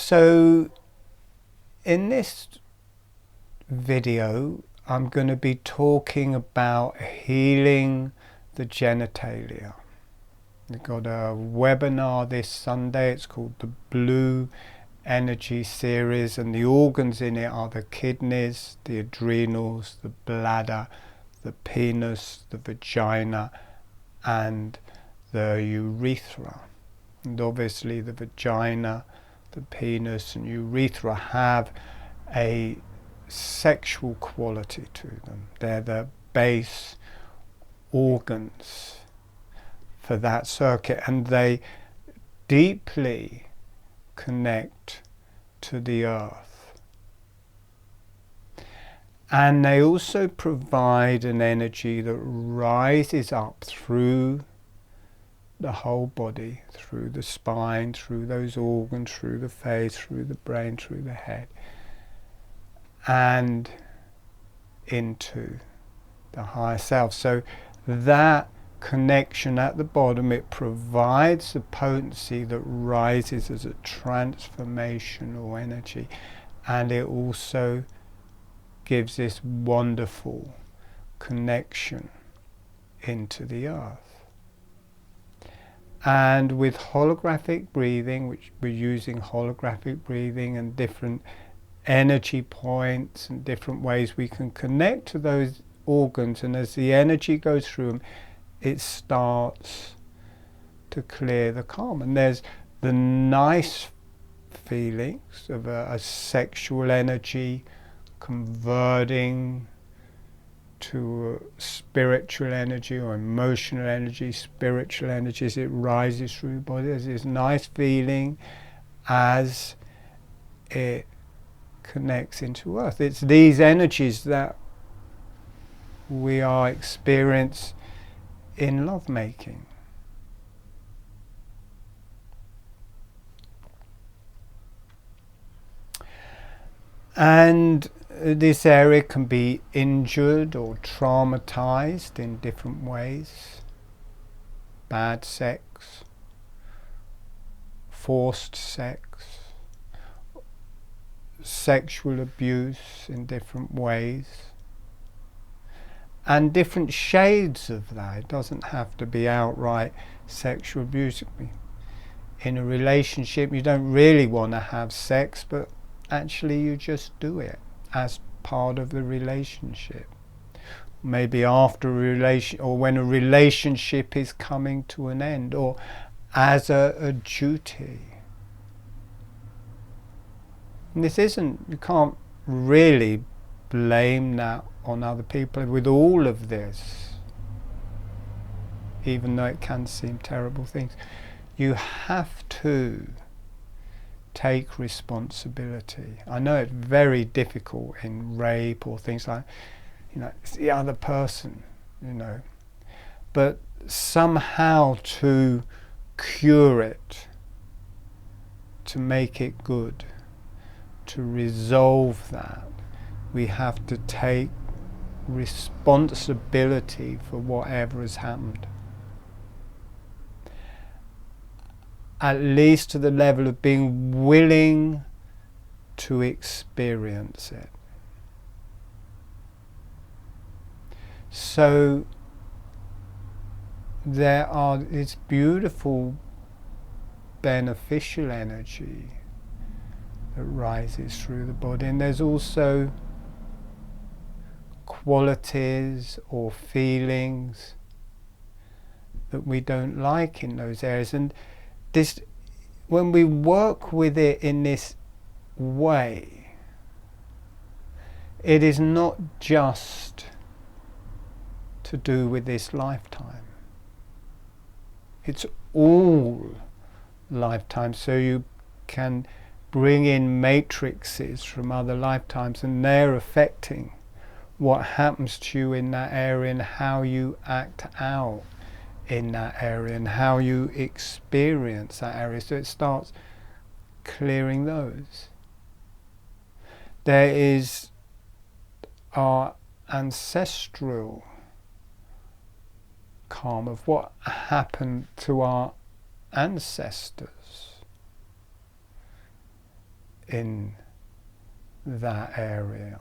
So in this video I'm going to be talking about healing the genitalia. We've got a webinar this Sunday. It's called the Blue Energy Series, and the organs in it are the kidneys, the adrenals, the bladder, the penis, the vagina and the urethra. And obviously the vagina, the penis and urethra have a sexual quality to them. They're the base organs for that circuit, and they deeply connect to the earth. And they also provide an energy that rises up through the whole body, through the spine, through those organs, through the face, through the brain, through the head, and into the higher self. So that connection at the bottom, it provides the potency that rises as a transformational energy, and it also gives this wonderful connection into the earth. And with holographic breathing, which we're using holographic breathing and different energy points and different ways we can connect to those organs, and as the energy goes through them, it starts to clear the karma. And there's the nice feelings of a sexual energy converting to spiritual energy or emotional energy, spiritual energies. It rises through the body. There's this nice feeling as it connects into earth. It's these energies that we are experiencing in lovemaking. And this area can be injured or traumatized in different ways. Bad sex, forced sex, sexual abuse in different ways, and different shades of that. It doesn't have to be outright sexual abuse. In a relationship you don't really want to have sex, but actually you just do it as part of the relationship. Maybe after a relation, or when a relationship is coming to an end, or as a duty. And this isn't, you can't really blame that on other people with all of this, even though it can seem terrible things. You have to take responsibility. I know it's very difficult in rape or things like, it's the other person, but somehow to cure it, to make it good, to resolve that, we have to take responsibility for whatever has happened. At least to the level of being willing to experience it. So there are this beautiful beneficial energy that rises through the body, and there's also qualities or feelings that we don't like in those areas. And this, when we work with it in this way, it is not just to do with this lifetime. It's all lifetimes. So you can bring in matrices from other lifetimes, and they're affecting what happens to you in that area and how you act out in that area and how you experience that area. So it starts clearing those. There is our ancestral karma of what happened to our ancestors. in that area.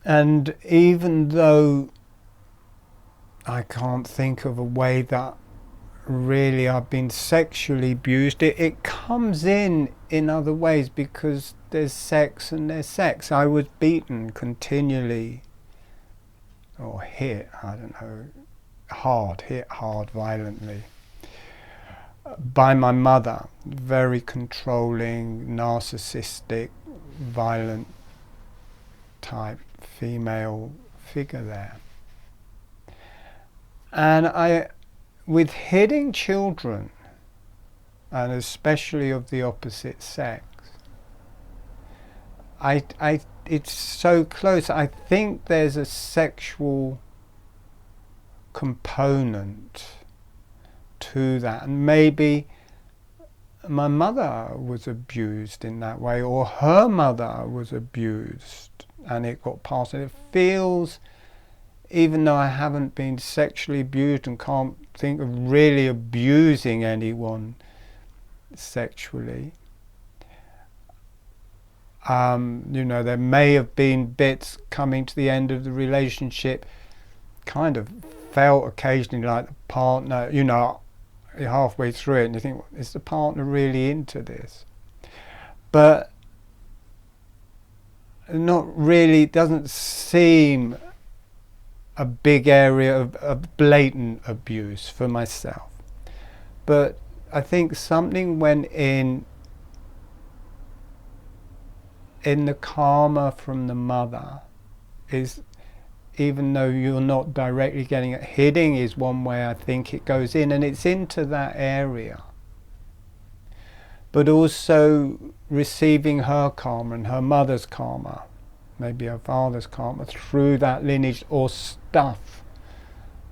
And even though I can't think of a way that really I've been sexually abused, it comes in other ways, because there's sex and there's sex. I was beaten continually, or hit hard, violently, by my mother. Very controlling, narcissistic, violent type female figure there. And with hitting children, and especially of the opposite sex, it's so close. I think there's a sexual component to that, and maybe my mother was abused in that way, or her mother was abused and it got passed. And it feels, even though I haven't been sexually abused and can't think of really abusing anyone sexually, there may have been bits coming to the end of the relationship, kind of felt occasionally like the partner, you're halfway through it and you think, is the partner really into this? But not really, doesn't seem a big area of blatant abuse for myself. But I think something went in the karma from the mother, is, even though you're not directly getting it, hitting is one way I think it goes in, and it's into that area. But also receiving her karma and her mother's karma, maybe her father's karma, through that lineage or stuff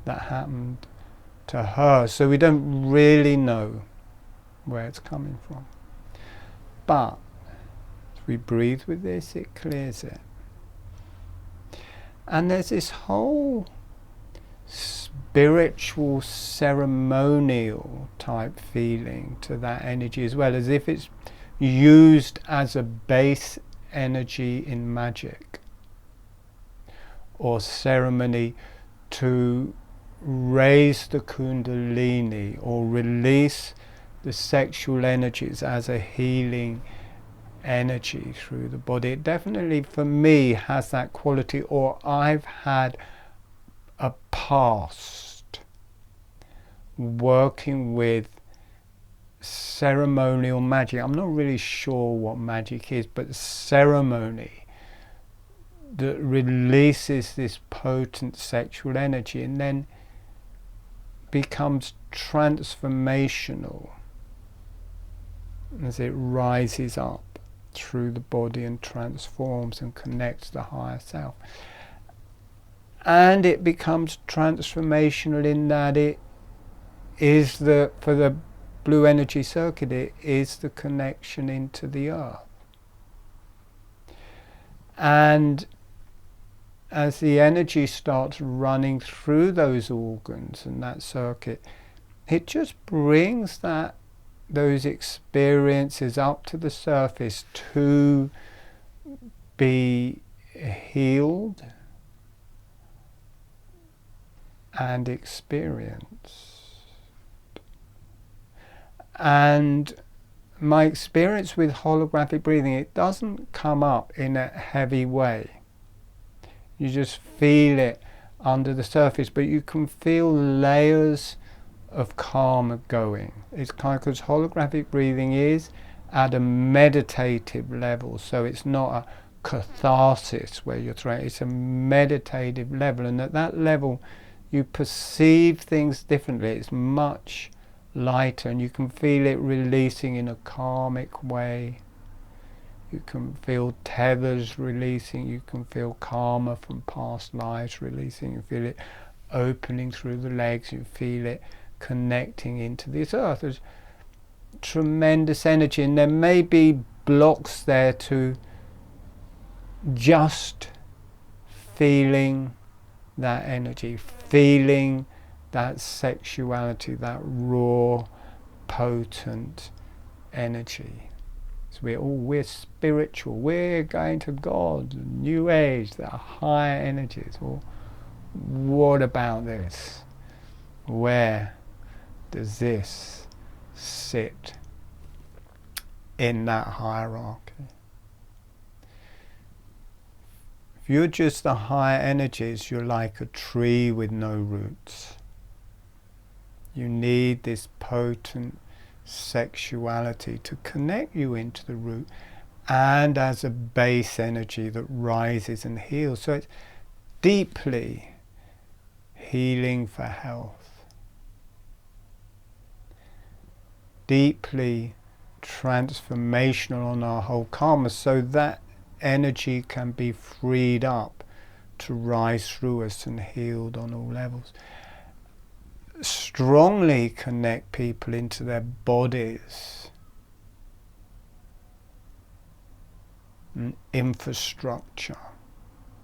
that happened to her. So we don't really know where it's coming from. But as we breathe with this, it clears it. And there's this whole spiritual, ceremonial type feeling to that energy as well, as if it's used as a base energy in magic or ceremony to raise the Kundalini or release the sexual energies as a healing energy through the body. It definitely, for me, has that quality, or I've had a past working with ceremonial magic. I'm not really sure what magic is, but ceremony that releases this potent sexual energy and then becomes transformational as it rises up through the body and transforms and connects the higher self. And it becomes transformational in that it is for the blue energy circuit, it is the connection into the earth. And as the energy starts running through those organs and that circuit, it just brings those experiences up to the surface to be healed and experienced. And my experience with holographic breathing, it doesn't come up in a heavy way. You just feel it under the surface, but you can feel layers of calm going. It's kind of, because holographic breathing is at a meditative level, so it's not a catharsis where you're throwing, it's a meditative level, and at that level you perceive things differently. It's much lighter and you can feel it releasing in a karmic way. You can feel tethers releasing, you can feel karma from past lives releasing, you feel it opening through the legs, you feel it connecting into this earth. There's tremendous energy, and there may be blocks there to just feeling that energy, feeling that sexuality, that raw, potent energy. So we're spiritual, we're going to God, the New Age, the higher energies. Well, what about this? Where does this sit in that hierarchy? If you're just the higher energies, you're like a tree with no roots. You need this potent sexuality to connect you into the root, and as a base energy that rises and heals. So it's deeply healing for health, deeply transformational on our whole karma, so that energy can be freed up to rise through us and healed on all levels. Strongly connect people into their bodies, an infrastructure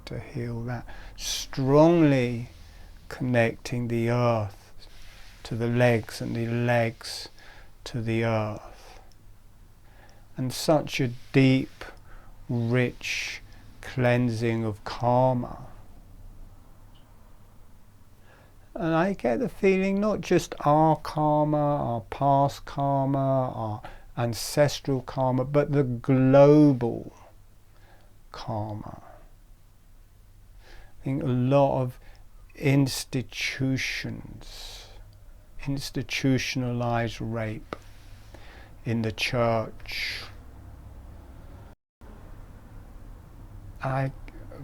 to heal that. Strongly connecting the earth to the legs and the legs to the earth. And such a deep, rich cleansing of karma. And I get the feeling not just our karma, our past karma, our ancestral karma, but the global karma. I think a lot of institutionalized rape in the church.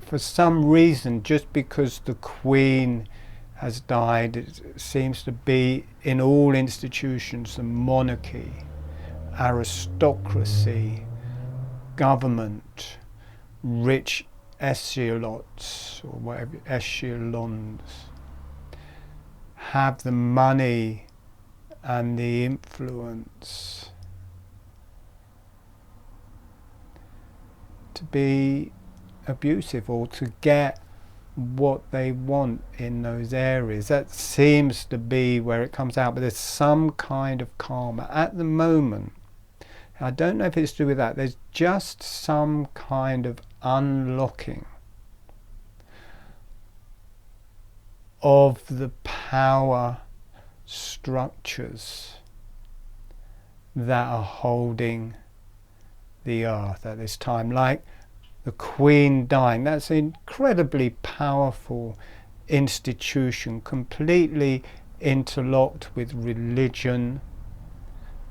For some reason, just because the Queen has died, it seems to be in all institutions, the monarchy, aristocracy, government, rich echelons, or whatever, echelons, have the money and the influence to be abusive or to get what they want in those areas. That seems to be where it comes out, but there's some kind of karma at the moment. I don't know if it's to do with that. There's just some kind of unlocking of the power structures that are holding the earth at this time, like the Queen dying. That's an incredibly powerful institution, completely interlocked with religion,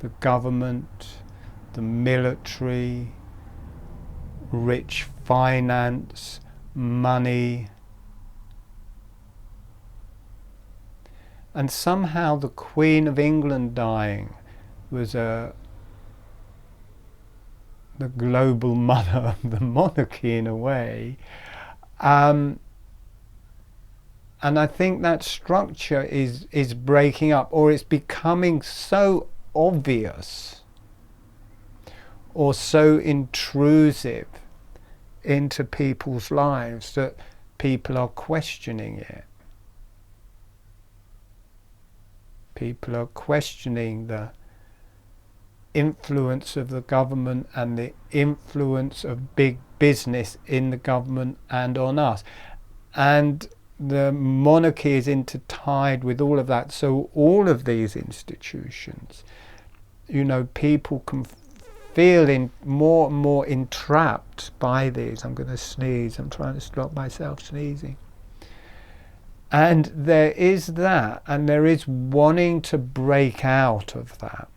the government, the military, rich finance, money. And somehow the Queen of England dying was the global mother of the monarchy in a way. And I think that structure is breaking up, or it's becoming so obvious or so intrusive into people's lives that people are questioning it. People are questioning the influence of the government and the influence of big business in the government and on us. And the monarchy is intertied with all of that. So all of these institutions, people can feel more and more entrapped by these. I'm going to sneeze. I'm trying to stop myself sneezing. And there is that, and there is wanting to break out of that.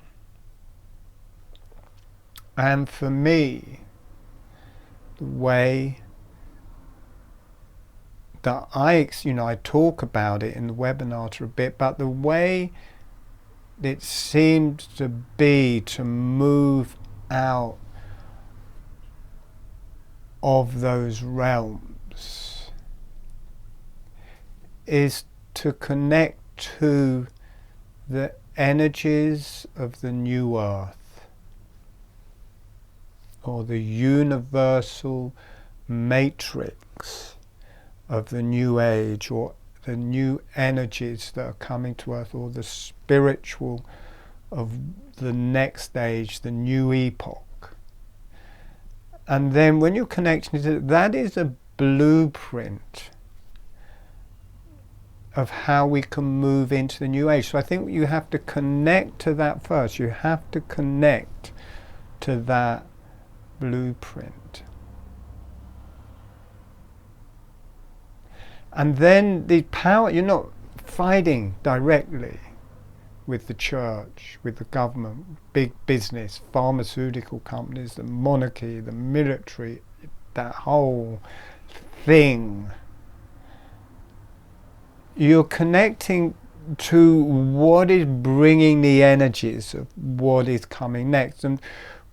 And for me, the way that I talk about it in the webinar a bit, but the way it seemed to be to move out of those realms is to connect to the energies of the new earth, or the universal matrix of the new age, or the new energies that are coming to Earth, or the spiritual of the next age, the new epoch. And then when you're connecting to it, that is a blueprint of how we can move into the new age. So I think you have to connect to that first. You have to connect to that blueprint. And then the power, you're not fighting directly with the church, with the government, big business, pharmaceutical companies, the monarchy, the military, that whole thing. You're connecting to what is bringing the energies of what is coming next. And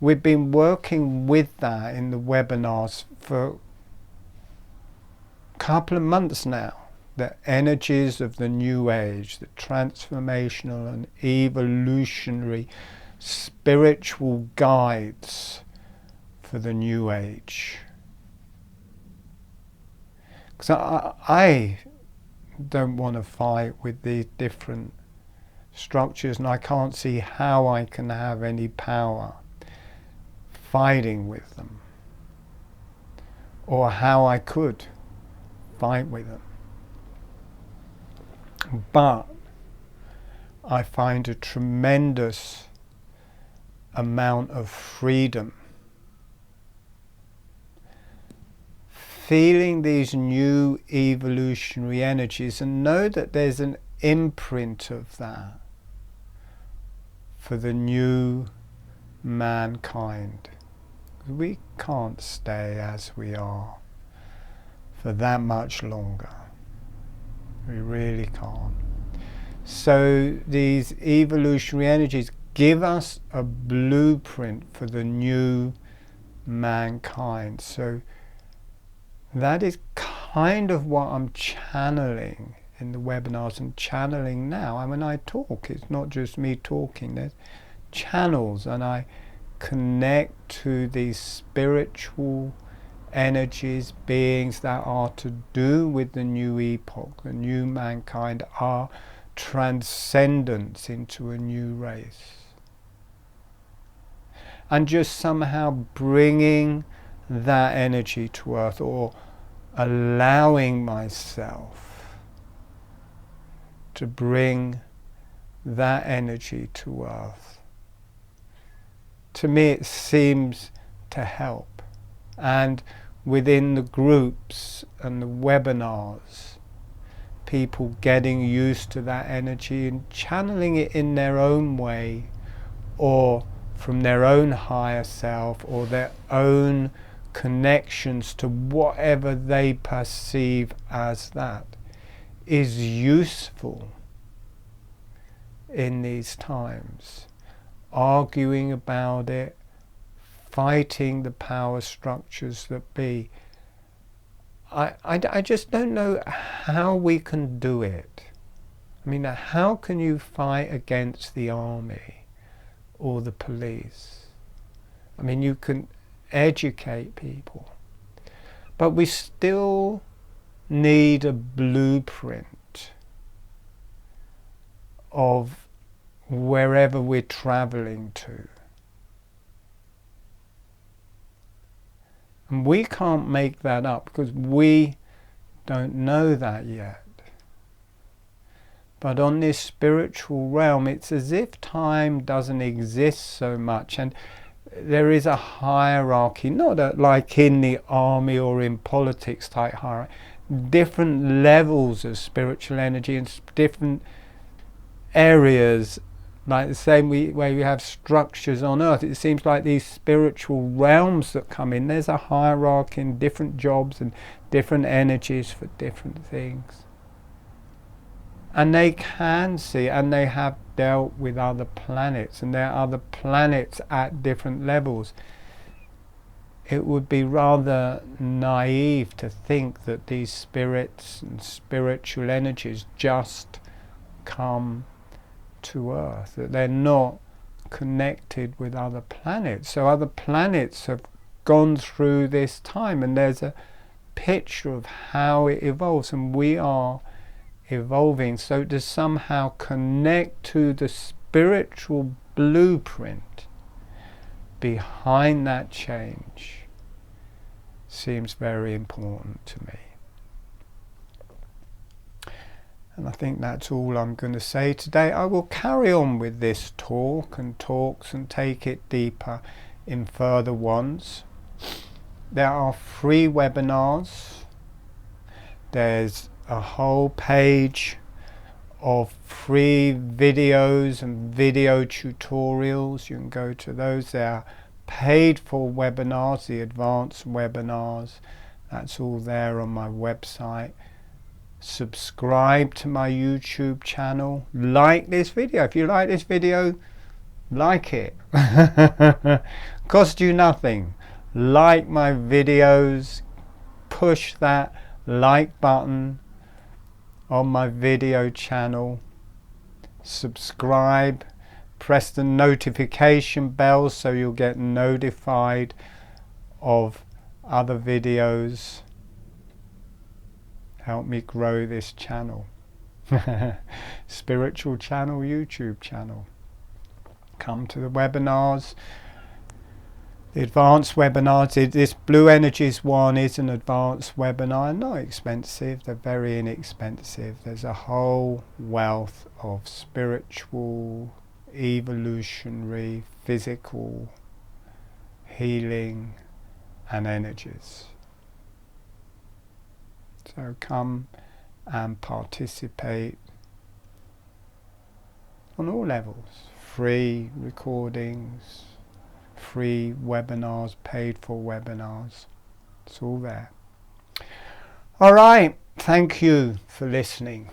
we've been working with that in the webinars for a couple of months now. The energies of the new age, the transformational and evolutionary spiritual guides for the new age. Because I don't want to fight with these different structures, and I can't see how I can have any power fighting with them, or how I could fight with them. But I find a tremendous amount of freedom feeling these new evolutionary energies, and know that there's an imprint of that for the new mankind. We can't stay as we are for that much longer. We really can't. So these evolutionary energies give us a blueprint for the new mankind. So that is kind of what I'm channeling in the webinars and channeling now. And when I talk, it's not just me talking, there's channels, and I connect to these spiritual energies, beings that are to do with the new epoch, the new mankind, our transcendence into a new race. And just somehow bringing that energy to Earth, or allowing myself to bring that energy to Earth. To me it seems to help. And within the groups and the webinars, people getting used to that energy and channeling it in their own way, or from their own higher self, or their own connections to whatever they perceive as that, is useful in these times. Arguing about it, fighting the power structures that be. I just don't know how we can do it. I mean, how can you fight against the army or the police? I mean, you can educate people, but we still need a blueprint of wherever we're traveling to. And we can't make that up because we don't know that yet. But on this spiritual realm, it's as if time doesn't exist so much, and there is a hierarchy, not like in the army or in politics type hierarchy, different levels of spiritual energy and different areas, like the same way we have structures on Earth. It seems like these spiritual realms that come in, there's a hierarchy and different jobs and different energies for different things. And they can see, and they have dealt with other planets, and there are other planets at different levels. It would be rather naive to think that these spirits and spiritual energies just come to Earth, that they're not connected with other planets. So other planets have gone through this time, and there's a picture of how it evolves, and we are evolving, so to somehow connect to the spiritual blueprint behind that change seems very important to me. And I think that's all I'm going to say today. I will carry on with this talk and talks and take it deeper in further ones. There are free webinars. There's a whole page of free videos and video tutorials. You can go to those. There are paid for webinars, the advanced webinars. That's all there on my website. Subscribe to my YouTube channel. Like this video. If you like this video, like it. Cost you nothing. Like my videos. Push that like button on my video channel. Subscribe. Press the notification bell so you'll get notified of other videos. Help me grow this channel. Spiritual channel, YouTube channel. Come to the webinars. The advanced webinars. This Blue Energies one is an advanced webinar. Not expensive. They're very inexpensive. There's a whole wealth of spiritual, evolutionary, physical healing and energies. So come and participate on all levels. Free recordings, free webinars, paid for webinars. It's all there. All right. Thank you for listening.